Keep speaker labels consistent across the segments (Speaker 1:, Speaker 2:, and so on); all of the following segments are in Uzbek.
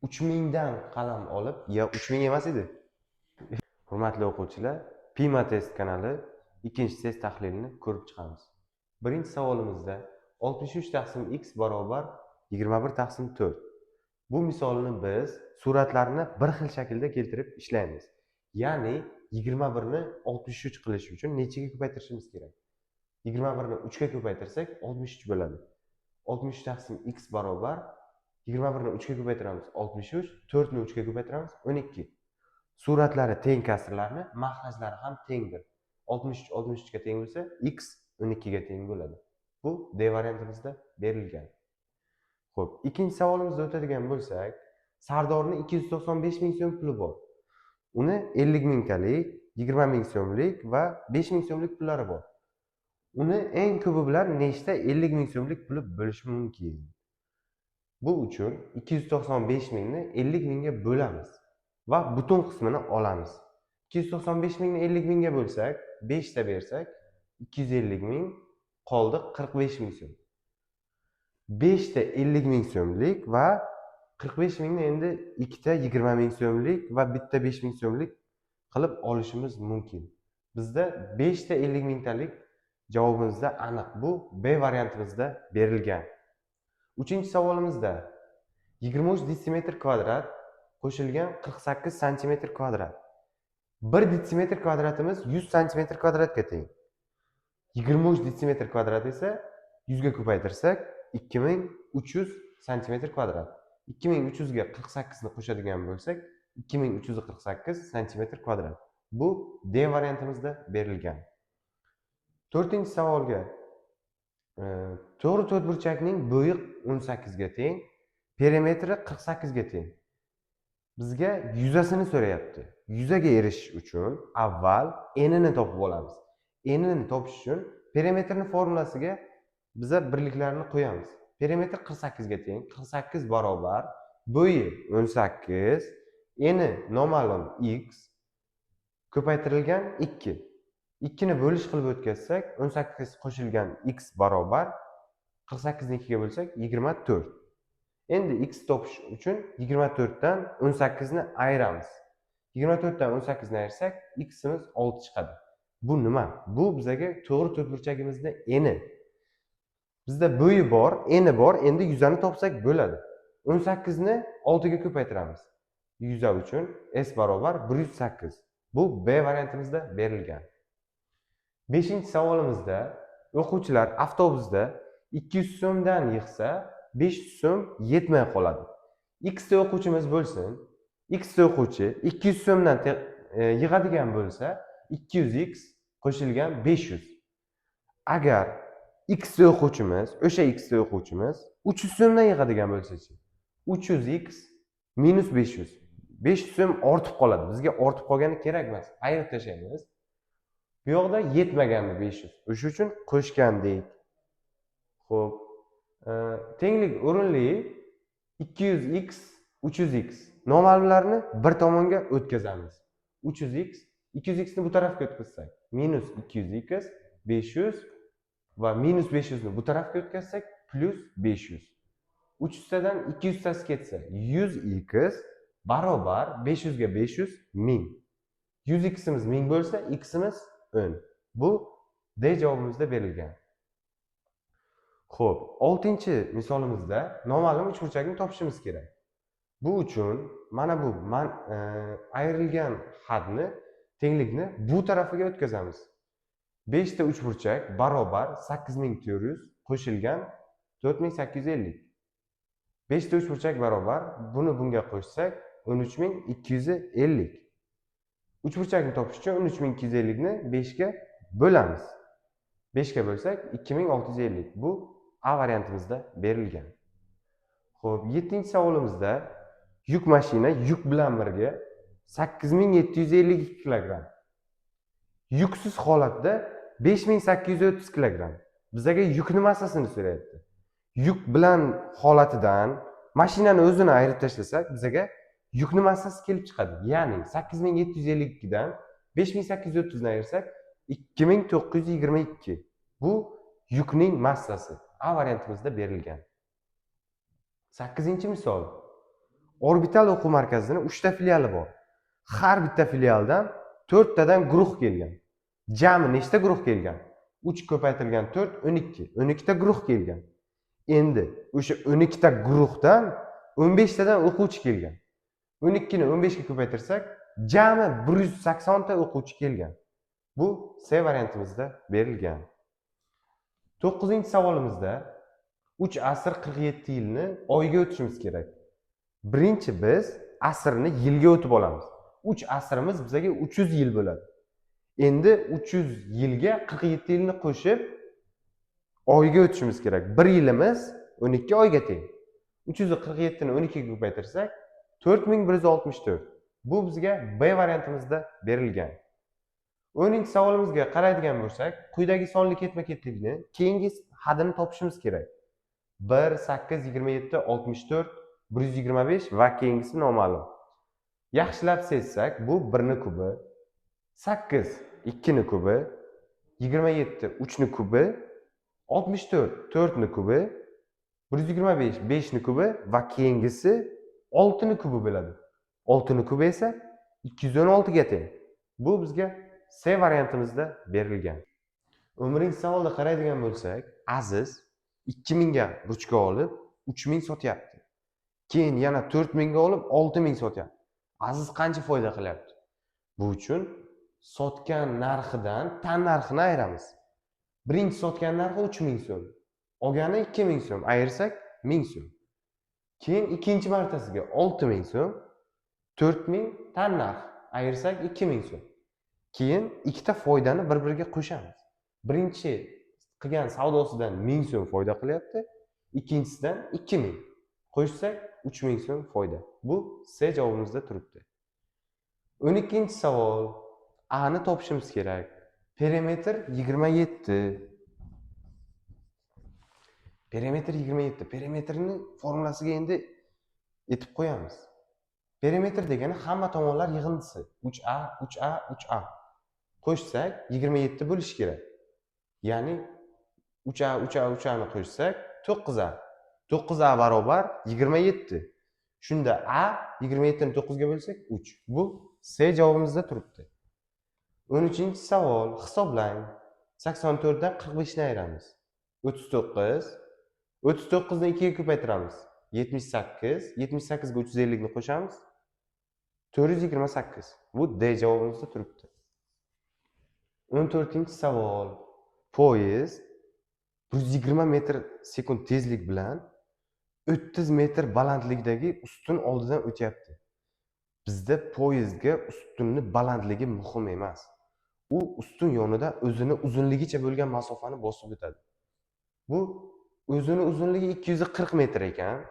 Speaker 1: 3000 dan qalam olib, 3000 emas edi. Hurmatli o'quvchilar, Pima test kanali ikkinchi test tahlilini ko'rib chiqamiz. Birinchi savolimizda 63 taqsim x barobar 21 taqsim 4. Bu misolni biz suratlarni bir xil shaklda keltirib ishlaymiz. Ya'ni 21 ni 63 qilish uchun nechaga ko'paytirishimiz kerak? 21 ni 3 ga ko'paytirsak 63 bo'ladi. 63 taqsim x barobar 21 ni 3 ga ko'paytiramiz 63, 4 ni 3 ga ko'paytiramiz 12. Suratlari teng kasrlarni, mahrajlari ham tengdir. 63 63 ga teng bo'lsa, x 12 ga teng bo'ladi. Bu D variantimizda berilgan. Xo'p, ikkinchi savolimizga o'tadigan bo'lsak, Sardorning 295 ming so'm puli bor. Uni 50 mingtalik, 20 ming so'mlik va 5 ming so'mlik pullari bor. Uni eng ko'pi bilan nechta 50 ming so'mlik puli bo'lishi mumkin? Bu uchun 295 mingni 50 mingga bo'lamiz va butun qismini olamiz. 295 mingni 50 mingga bo'lsak, 5 ta bersak, 250 ming, qoldi 45 ming so'm. 5 ta 50 ming so'mlik va 45 mingni endi 2 ta 20 ming so'mlik va bitta 5 ming so'mlik qilib olishimiz mumkin. Bizda 5 ta 50 mingtalik javobimizda aniq. Bu B variantimizda berilgan. Uchinchi savolimizda 23 detsimetr kvadrat qo'shilgan 48 santimetr kvadrat. 1 detsimetr kvadratimiz 100 santimetr kvadratga teng. 23 detsimetr kvadrat esa 100 ga ko'paytirsak 2300 santimetr kvadrat. 2300 ga 48 ni qo'shadigan bo'lsak 2348 santimetr kvadrat. Bu D variantimizda berilgan. To'rtinchi savolga to'g'ri to'rtburchakning bo'yi 18 ga teng, perimetri 48 ga teng. Bizga yuzasini so'rayapti. Yuzaga erishish uchun avval enini topib olamiz. Enini topish uchun perimetrning formulasiga biza birliklarni qo'yamiz. Perimetr 48 ga teng. 48 barobar bo'yi 18, eni noma'lum x ko'paytirilgan 2. 2 ni bo'lish qilib o'tkazsak, 18 qo'shilgan x barobar 48 ni 2 ga bo'lsak 24. Endi x topish uchun 24 dan 18 ni ayiramiz. 24 dan 18 ni ayirsak, ximiz 6 chiqadi. Bu nima? Bu bizga to'g'ri to'rtburchagimizning eni. Bizda bo'yi bor, eni bor, endi yuzani topsak bo'ladi. 18 ni 6 ga ko'paytiramiz. Yuza uchun s barobar 108. Bu B variantimizda berilgan. 5-savolimizda o'quvchilar avtobusda 200 so'mdan yig'sa 500 so'm yetmay qoladi. X ta o'quvchimiz bo'lsin. X ta o'quvchi 200 so'mdan yig'adigan bo'lsa 200x qo'shilgan 500. Agar X ta o'quvchimiz, o'sha X ta o'quvchimiz 300 so'mdan yig'adigan bo'lsa-chi, 300x minus 500. 500 so'm ortib qoladi. Bizga ortib qolgani kerak emas. Ayirib tashlaymiz. Bu yoqda yetmagandi 500. O'sha uchun qo'shgandik. Xo'p, tenglik o'rinli 200x, 300x noma'lumlarni bir tomonga o'tkazamiz. 300x, 200x ni bu tarafga o'tkazsak, minus 200x 500 va minus 500 ni bu tarafga o'tkazsak, plus 500. 300 tadan 200 tasi ketsa, 100x barobar 500 ga 500 1000. 100x'imiz 1000 bo'lsa, x'imiz 10. Bu D javobimizda berilgan. Xo'p, 6-misolimizda noma'lum uchburchakni topishimiz kerak. Bu uchun mana bu ayrilgan hadni, tenglikni bu tarafiga o'tkazamiz. 5 ta uchburchak barobar 8400 qo'shilgan 4850. 5 ta uchburchak barobar buni bunga qo'shsak 13250. Uchburchakni topish uchun 13250 ni 5 ga bo'lamiz. 5 ga bo'lsak 2650. Bu A variantimizda berilgan. Xo'p, 7-savolimizda yuk mashina yuk bilan birga 8752 kilogramm. Yuksiz holatda 5830 kilogramm. Bizga yukning massasini so'rayapti. Yuk bilan holatidan mashinani o'zini ayirib tashlasak, bizga yukning massasi kelib chiqadi. Ya'ni 8752 dan 5830 ni ayirsak 2922. Bu yukning massasi. A variantimizda berilgan. 8-misol. Orbital o'quv markazini 3 ta filiali bor. Har bitta filialdan 4 tadan guruh kelgan. Jami nechta guruh kelgan? 3 ko'paytirilgan 4 12. 12 ta guruh kelgan. Endi o'sha 12 ta guruhdan 15 tadan o'quvchi kelgan. 12 ni 15 ga ko'paytirsak, jami 180 ta o'quvchi kelgan. Bu C variantimizda berilgan. 9-savolimizda 3 asr 47 yilni oyga o'tishimiz kerak. Birinchi biz asrni yilga o'tib olamiz. 3 asrimiz bizga 300 yil bo'ladi. Endi 300 yilga 47 yilni qo'shib oyga o'tishimiz kerak. 1 yilimiz 12 oyga teng. 347 ni 12 ga ko'paytirsak 4164. Bu bizga B variantimizda berilgan. 10-savolimizga qaraydigan bo'lsak, quyidagi sonli ketma-ketlikni keyingi hadini topishimiz kerak. 1 8 27 64 125 va keyingisi noma'lum. Yaxshilab sezsak, bu 1 ni kubi, 8 2 ni kubi, 27 3 ni kubi, 64 4 ni kubi, 125 5 ni kubi va keyingisi 6 ni kubi bo'ladi. 6 ni kubi esa 216 ga teng. Bu bizga C variantimizda berilgan. 11-savolda qaraydigan bo'lsak, Aziz 2000 ga ruchka olib 3000 sotyapti. Keyin yana 4000 ga olib 6000 sotyapti. Aziz qancha foyda qilyapti? Bu uchun sotgan narxidan tan narxini ayiramiz. Birinchi sotgan narxi 3000 so'm. Olgani 2000 so'm, ayirsak 1000 so'm. Keyin ikkinchi martasiga 6000 so'm, 4000 tan narx, ayirsak 2000 so'm. Keyin ikkita foydani bir-biriga qo'shamiz. Birinchi qilgan savdosidan 1000 so'm foyda qilyapti, ikkinchisidan 2000. Qo'shsak 3000 so'm foyda. Bu C javobimizda turibdi. 12-savol. A ni topishimiz kerak. Perimetr 27. Perimetr 27. Perimetrni formulasiga endi etib qo'yamiz. Perimetr degani hamma tomonlar yig'indisi. 3A, 3A, 3A. Qo'shsak 27 bo'lishi kerak. Ya'ni 3A, 3A, 3A ni qo'shsak 9A. 9A barobar 27. Shunda A 27 ni 9 ga bo'lsak 3. Bu C javobimizda turibdi. 13-savol. Hisoblang. 84 dan 45 ni ayiramiz. 39. 39 ni 2 ga ko'paytiramiz. 78. 78 ga 350 ni qo'shamiz. 428. Bu D javobimizda turibdi. 14-savol. Poyezd 120 metr sekund tezlik bilan 30 metr balandlikdagi ustun oldidan o'tyapti. Bizda poyezdga ustunni balandligi muhim emas. U ustun yonida o'zini uzunligicha bo'lgan masofani bosib o'tadi. Bu o'zini uzunligi 240 metr ekan.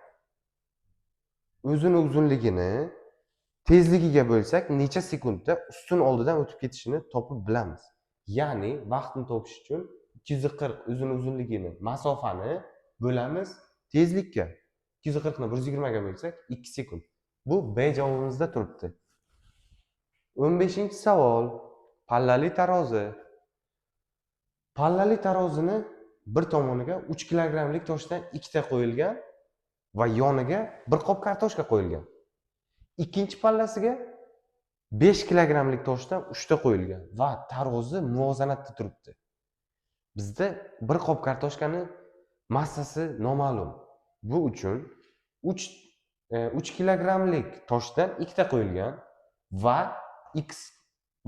Speaker 1: O'zini uzunligini tezligiga bo'lsak, necha sekundda ustun oldidan o'tib ketishini topib bilamiz. Ya'ni vaqtni topish uchun 240 o'zini uzunligini, masofani bo'lamiz tezlikka. 240 ni 120 ga bo'lsak 2 sekund. Bu B javobimizda turibdi. 15-savol. Pallali tarozi. Pallali tarozini bir tomoniga 3 kilogramlik toshdan 2 ta qo'yilgan va yoniga bir qop kartoshka qo'yilgan. Ikkinchi pallasiga 5 kilogramlik toshdan 3 ta qo'yilgan va tarozi muvozanatda turibdi. Bizda bir qop kartoshkani massasi noma'lum. Bu uchun 3 kilogramlik toshdan 2 ta qo'yilgan va x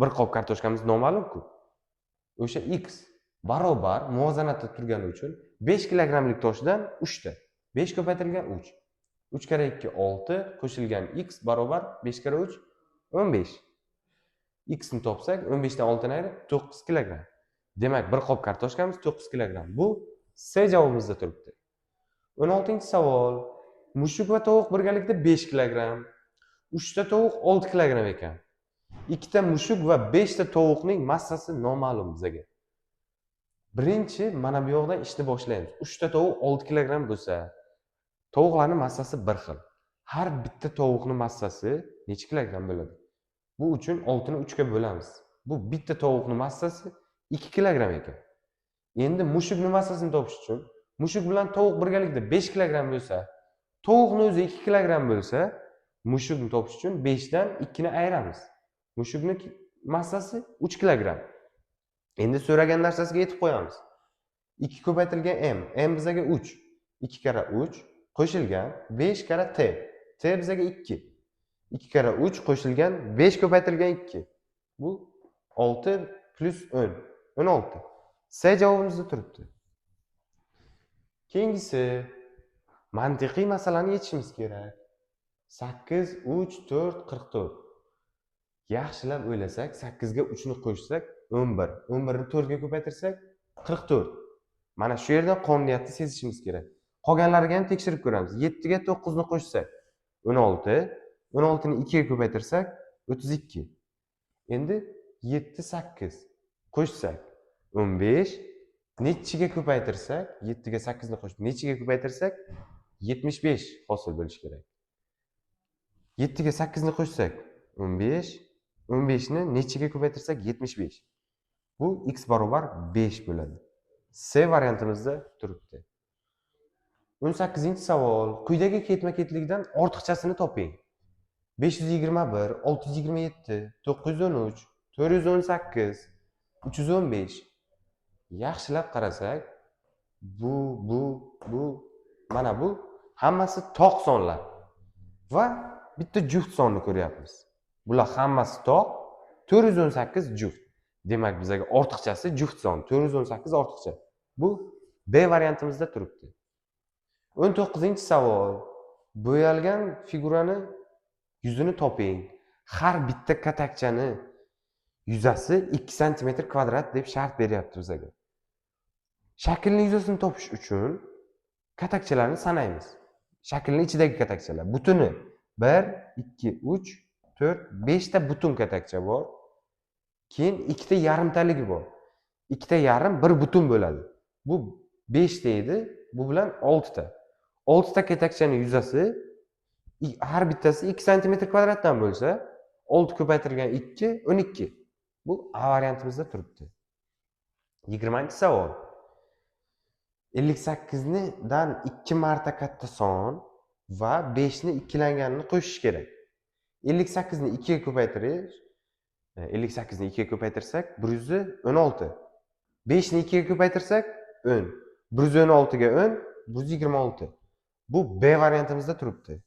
Speaker 1: bir qop kartoshkamiz noma'lum-ku. O'sha x barobar muvozanatda turgani uchun 5 kilogramlik toshdan 3 ta. 5 ko'paytirilgan 3. 3 kara 2 6 qo'shilgan x barobar 5 kara 3 15. X ni topsak 15 dan 6 ni ayirib 9 kilogram. Demak, bir qop kartoshkamiz 9 kilogram. Bu C javobimizda turibdi. 16-savol. Mushuk va tovuq birgalikda 5 kilogram. 3 ta tovuq 6 kilogram ekan. 2 ta mushuk va 5 ta tovuqning massasi noma'lum bizga. Birinchi mana bu yoqdan ishni boshlaymiz. 3 ta tovuq 6 kilogram bo'lsa, tovuqlarning massasi bir xil. Har bitta tovuqning massasi necha kilogram bo'ladi? Bu uchun 6 ni 3 ga bo'lamiz. Bu bitta tovuqning massasi 2 kilogram ekan. Endi mushukning massasini topish uchun mushuk bilan tovuq birgalikda 5 kilogram bo'lsa, tovuqning o'zi 2 kilogram bo'lsa, mushukni topish uchun 5 dan 2 ni ayiramiz. Mushukni massasi 3 kilogramm. Endi so'ragan narsasiga yetib qo'yamiz. 2 ko'paytirilgan m bizaga 3. 2 kara 3 qo'shilgan 5 kara t bizaga 2. 2 kara 3 qo'shilgan 5 ko'paytirilgan 2. Bu 6 plus 10. 16. S javobimizda turibdi. Keyingisi mantiqiy masalani yechishimiz kerak. 8, 3, 4, 44. Yaxshilab o'ylasak, 8 ga 3 ni qo'shsak 11. 11 ni 4 ga ko'paytirsak 44. Mana shu yerda qonuniyatni sezishimiz kerak. Qolganlariga ham tekshirib ko'ramiz. 7 ga 9 ni qo'shsak 16. 16 ni 2 ga ko'paytirsak 32. Endi 7, 8 qo'shsak 15. Nechiga ko'paytirsak, 7 ga 8 ni qo'shib nechiga ko'paytirsak 75 hosil bo'lishi kerak. 7 ga 8 ni qo'shsak 15. 15 ni nechiga ko'paytirsak 75. Bu x barobar 5 bo'ladi. C variantimizda turibdi. 18-savol. Quyidagi ketma-ketlikdan ortiqchasini toping. 521, 627, 913, 418, 315. Yaxshilab qarasak, mana bu hammasi toq sonlar va bitta juft sonni ko'ryapmiz. Bular hammasi toq, 418 juft. Demak, bizga ortiqchasi juft son, 418 ortiqcha. Bu B variantimizda turibdi. 19-savol. Bo'yalgan figurani yuzini toping. Har bitta katakchani yuzasi 2 cm kvadrat deb shart beryapti bizga. Shaklning yuzasini topish uchun katakchalarni sanaymiz. Shaklning ichidagi katakchalar butuni 1, 2, 3, 4, 5 ta butun katakcha bor. Keyin 2 ta yarimtaligi bor. 2 ta yarim bir butun bo'ladi. Bu 5 ta edi, bu bilan 6 ta. 6 ta katakchaning yuzasi har bittasi 2 cm kvadratdan bo'lsa, 6 ko'paytirilgan 2 12. Bu A variantimizda turibdi. 20-savol. 58 dan 2 marta katta son va 5 ni ikkilanganini qo'shish kerak. 58 ni 2 ga ko'paytirish 58 ni 2 ga ko'paytirsak 116. 5 ni 2 ga ko'paytirsak 10. 116 ga 10, 126. Bu B variantimizda turibdi.